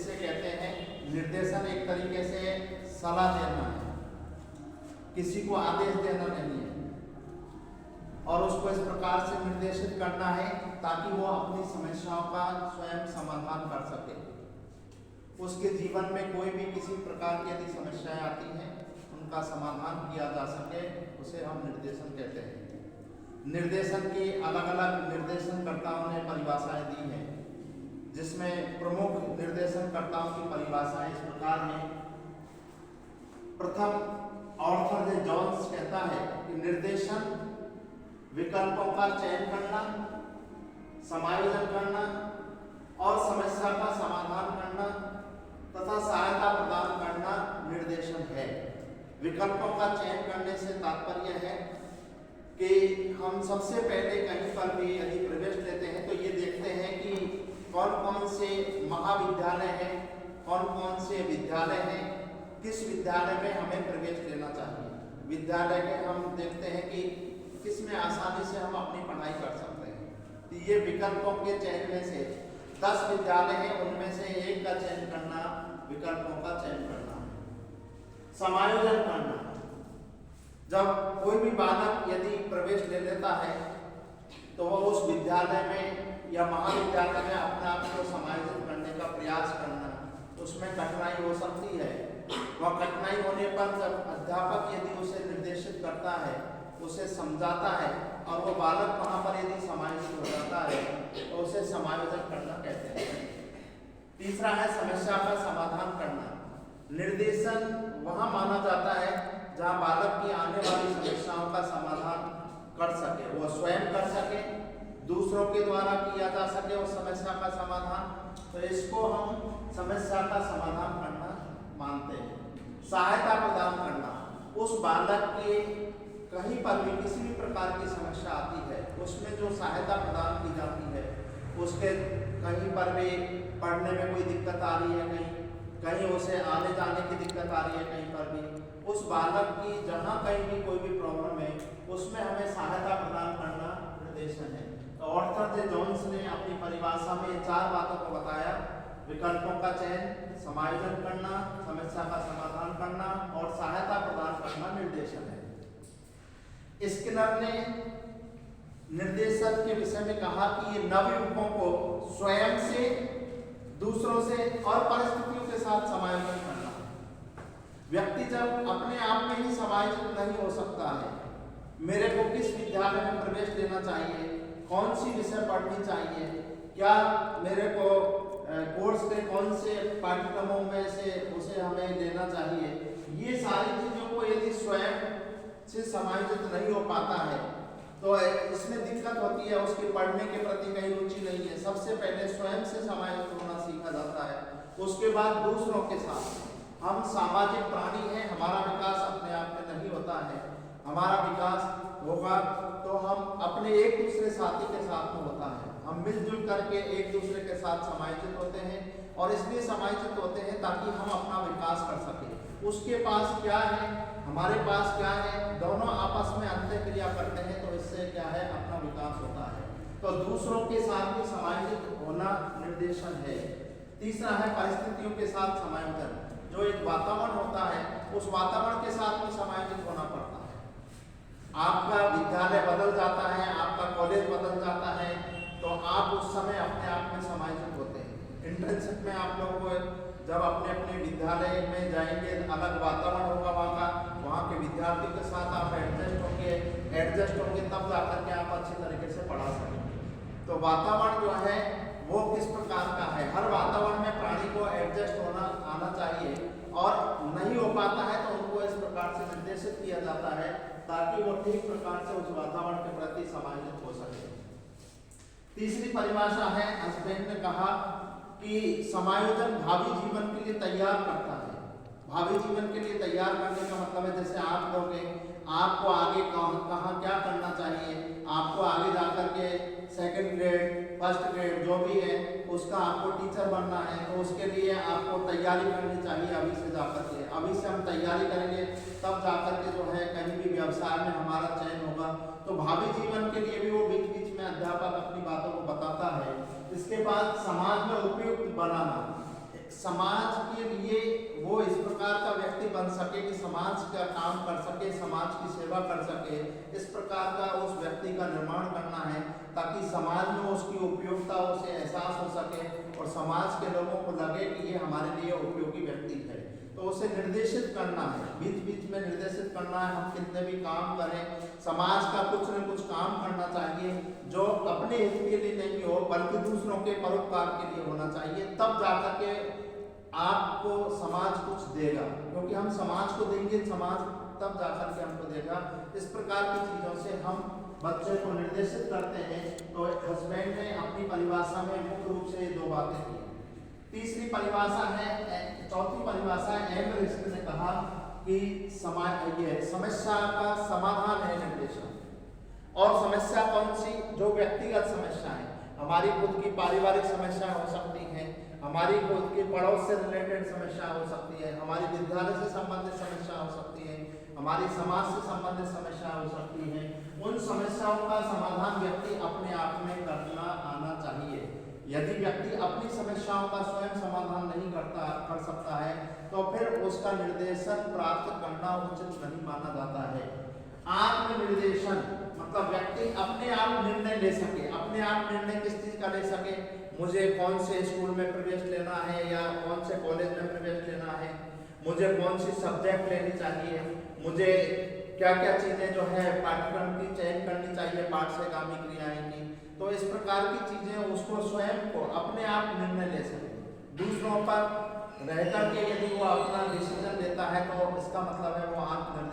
जिसे कहते हैं निर्देशन एक तरीके से सलाह देना है, किसी को आदेश देना नहीं है, और उसको इस प्रकार से निर्देशित करना है ताकि वो अपनी समस्याओं का स्वयं समाधान कर सके। उसके जीवन में कोई भी किसी प्रकार की यदि समस्याएं आती हैं उनका समाधान किया जा सके, उसे हम निर्देशन कहते हैं। निर्देशन की अलग अलग निर्देशनकर्ताओं ने परिभाषाएं दी हैं, जिसमें प्रमुख निर्देशनकर्ताओं की परिभाषाएं इस प्रकार हैं। प्रथम ऑर्थर जे जॉन्स कहता है कि निर्देशन विकल्पों का चयन करना, समायोजन करना और समस्या का समाधान करना तथा सहायता प्रदान करना निर्देशन है। विकल्पों का चयन करने से तात्पर्य है कि हम सबसे पहले कहीं पर भी यदि प्रवेश लेते हैं तो ये देखते हैं कि कौन कौन से महाविद्यालय हैं, कौन कौन से विद्यालय हैं, किस विद्यालय में हमें प्रवेश लेना चाहिए। विद्यालय के हम देखते हैं कि किसमें आसानी से हम अपनी पढ़ाई कर सकते हैं, तो ये विकल्पों के चयन में से 10 विद्यालय हैं, उनमें से एक का चयन करना, विकल्पों का चयन करना। समायोजन करना, जब कोई भी बालक यदि प्रवेश ले लेता है तो वह उस विद्यालय में या महाविद्यालय में अपने आप को समायोजित करने का प्रयास करना, उसमें कठिनाई हो सकती है। वह कठिनाई होने पर जब अध्यापक यदि उसे निर्देशित करता है, उसे समझाता है और वो बालक वहाँ पर यदि समायोजित हो जाता है तो उसे समायोजन करना कहते हैं। तीसरा है समस्या का समाधान करना। निर्देशन वहाँ माना जाता है जहाँ बालक की आने वाली समस्याओं का समाधान कर सके, वो स्वयं कर सके, दूसरों के द्वारा किया जा सके उस समस्या का समाधान, तो इसको हम समस्या का समाधान करना मानते हैं। सहायता प्रदान करना, उस बालक के कहीं पर भी किसी भी प्रकार की समस्या आती है उसमें जो सहायता प्रदान की जाती है, उसके कहीं पर भी पढ़ने में कोई दिक्कत आ रही है, कहीं उसे आने जाने की दिक्कत आ रही है, कहीं पर भी उस बालक की जहाँ कहीं भी कोई भी प्रॉब्लम है उसमें हमें सहायता प्रदान करना निर्देशन है। तो ऑर्थर जे जॉन्स ने अपनी परिभाषा में 4 बातों को बताया: विकल्पों का चयन, समायोजन करना, समस्या का समाधान करना और सहायता प्रदान करना निर्देशन है। स्किनर ने निर्देशन के विषय में कहा कि ये नवयुवकों को स्वयं से, दूसरों से और परिस्थितियों के साथ समायोजन करना। व्यक्ति जब अपने आप में ही समायोजित नहीं हो सकता है, मेरे को किस विद्यालय में प्रवेश लेना चाहिए, कौन सी विषय पढ़नी चाहिए, क्या मेरे को कोर्स के कौन से पाठ्यक्रमों में से उसे हमें लेना चाहिए, ये सारी चीज़ों को यदि स्वयं से समायोजित नहीं हो पाता है तो इसमें दिक्कत होती है, उसके पढ़ने के प्रति कहीं रुचि नहीं है। सबसे पहले स्वयं से समायोजित होना सीखा जाता है, उसके बाद दूसरों के साथ। हम सामाजिक प्राणी हैं, हमारा विकास अपने आप में नहीं होता है, हमारा विकास होगा तो हम अपने एक दूसरे साथी के साथ में होता है। हम मिलजुल करके एक दूसरे के साथ समायोजित होते हैं और इसलिए समायोजित होते हैं ताकि हम अपना विकास कर सकें। उसके पास क्या है, हमारे पास क्या है, दोनों आपस में अंतःक्रिया करते हैं तो इससे क्या है, अपना विकास होता है। तो दूसरों के साथ भी समायोजित होना निर्देशन है। तीसरा है परिस्थितियों के साथ समायोजन। जो एक वातावरण होता है उस वातावरण के साथ भी समायोजित होना पड़ता है। आपका विद्यालय बदल जाता है, आपका कॉलेज बदल जाता है तो आप उस समय अपने आप में समायोजित होते हैं। इंटर्नशिप में आप लोग जब अपने अपने विद्यालय में जाएंगे, अलग वातावरण होगा वहाँ के विद्यार्थियों के साथ आप एडजस्ट होंगे तब जाकर के आप अच्छी तरीके से पढ़ा सकेंगे। तो वातावरण जो है वो किस प्रकार का है, हर वातावरण में प्राणी को एडजस्ट होना आना चाहिए और नहीं हो पाता है तो उनको इस प्रकार से निर्देशित किया जाता है ताकि वो ठीक प्रकार से उस वातावरण के प्रति समायोजित हो सके। तीसरी परिभाषा है, हस्बैंड ने कहा कि समायोजन भावी जीवन के लिए तैयार करता है। भावी जीवन के लिए तैयार करने का मतलब है जैसे आप लोग आपको आगे कहाँ क्या करना चाहिए, आपको आगे जाकर के सेकंड ग्रेड, फर्स्ट ग्रेड जो भी है उसका आपको टीचर बनना है तो उसके लिए आपको तैयारी करनी चाहिए अभी से जाकर के। अभी से हम तैयारी करेंगे तब जाकर के जो है कहीं भी व्यवसाय में हमारा चयन होगा। तो भावी जीवन के लिए भी वो बीच बीच में अध्यापक अपनी बातों को बताता है। इसके बाद समाज में उपयुक्त बनाना। समाज के लिए वो इस प्रकार का व्यक्ति बन सके कि समाज का काम कर सके, समाज की सेवा कर सके, इस प्रकार का उस व्यक्ति का निर्माण करना है ताकि समाज में उसकी उपयोगिता उसे एहसास हो सके और समाज के लोगों को लगे कि ये हमारे लिए उपयोगी व्यक्ति है। तो उसे निर्देशित करना है, बीच बीच में निर्देशित करना है। हम कितने भी काम करें, समाज का कुछ न कुछ काम करना चाहिए जो अपने हित के लिए नहीं हो बल्कि दूसरों के परोपकार के लिए होना चाहिए। तब जाकर के आपको समाज कुछ देगा, क्योंकि हम समाज को देंगे, समाज तब जाकर के हमको देगा। इस प्रकार की चीज़ों से हम बच्चे को निर्देशित करते हैं। तो हस्बैंड ने अपनी परिभाषा में मुख्य रूप से ये दो बातें की। तीसरी परिभाषा है, चौथी परिभाषा एमरिस्ट ने कहा कि समस्या का समाधान है निर्देशन। और समस्या कौन सी? जो व्यक्तिगत समस्या है, हमारी खुद की पारिवारिक समस्या हो सकती है, हमारी खुद की पड़ोस से रिलेटेड समस्या हो सकती है, हमारी विद्यालय से संबंधित समस्या हो सकती है, हमारी समाज से संबंधित समस्या हो सकती है। उन समस्याओं का समाधान व्यक्ति अपने आप में करना आना चाहिए। यदि व्यक्ति अपनी समस्याओं का स्वयं समाधान नहीं कर सकता है तो फिर उसका निर्देशन प्राप्त करना उचित नहीं माना जाता है। आत्मनिर्देशन मतलब व्यक्ति अपने आप निर्णय ले सके। अपने आप निर्णय किस चीज का ले सके? मुझे कौन से स्कूल में प्रवेश लेना है या कौन से कॉलेज में प्रवेश लेना है, मुझे कौन सी सब्जेक्ट लेनी चाहिए, मुझे क्या क्या चीजें जो है पाठ्यक्रम की चयन करनी चाहिए, पाठ से गामी क्रियाएं की। तो इस प्रकार की चीजें उसको स्वयं को अपने आप निर्णय ले सके। दूसरों पर रहकर के यदि वो अपना डिसीजन लेता है तो इसका मतलब है वो आत्मनिर्भर